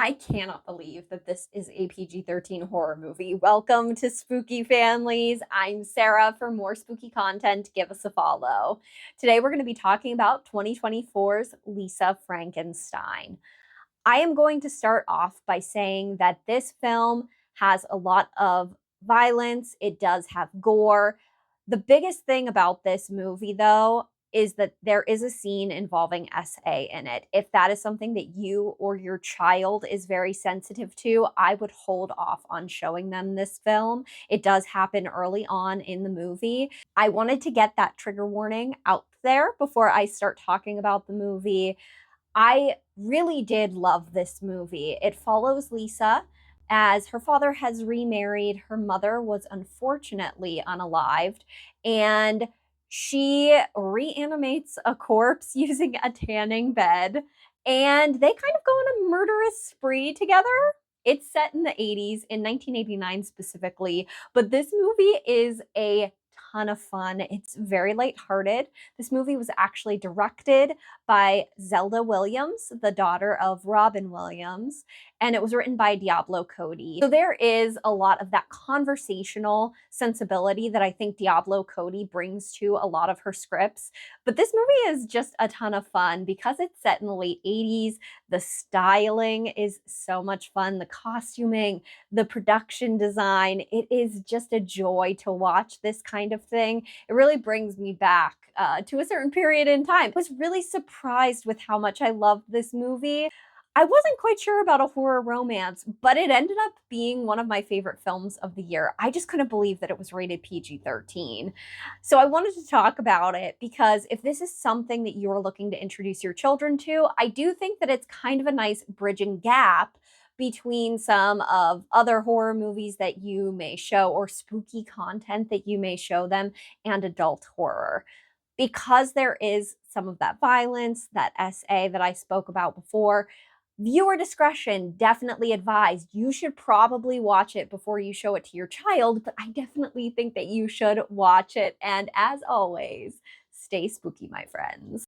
I cannot believe that this is a PG-13 horror movie. Welcome to Spooky Families. I'm Sarah. For more spooky content, give us a follow. Today we're going to be talking about 2024's Lisa Frankenstein. I am going to start off by saying that this film has a lot of violence. It does have gore. The biggest thing about this movie, though, is that there is a scene involving SA in it. If that is something that you or your child is very sensitive to, I would hold off on showing them this film. It does happen early on in the movie. I wanted to get that trigger warning out there before I start talking about the movie. I really did love this movie. It follows Lisa as her father has remarried. Her mother was unfortunately unalived, and she reanimates a corpse using a tanning bed, and they kind of go on a murderous spree together. It's set in the 80s, in 1989 specifically, but this movie is a ton of fun. It's very lighthearted. This movie was actually directed by Zelda Williams, the daughter of Robin Williams, and it was written by Diablo Cody. So there is a lot of that conversational sensibility that I think Diablo Cody brings to a lot of her scripts. But this movie is just a ton of fun because it's set in the late 80s. The styling is so much fun. The costuming, the production design, it is just a joy to watch this kind of thing. It really brings me back to a certain period in time. I was really surprised with how much I loved this movie. I wasn't quite sure about a horror romance, but it ended up being one of my favorite films of the year. I just couldn't believe that it was rated PG-13. So I wanted to talk about it because if this is something that you're looking to introduce your children to, I do think that it's kind of a nice bridging gap between some of other horror movies that you may show or spooky content that you may show them and adult horror. Because there is some of that violence, that SA that I spoke about before, viewer discretion definitely advised. You should probably watch it before you show it to your child, but I definitely think that you should watch it. And as always, stay spooky, my friends.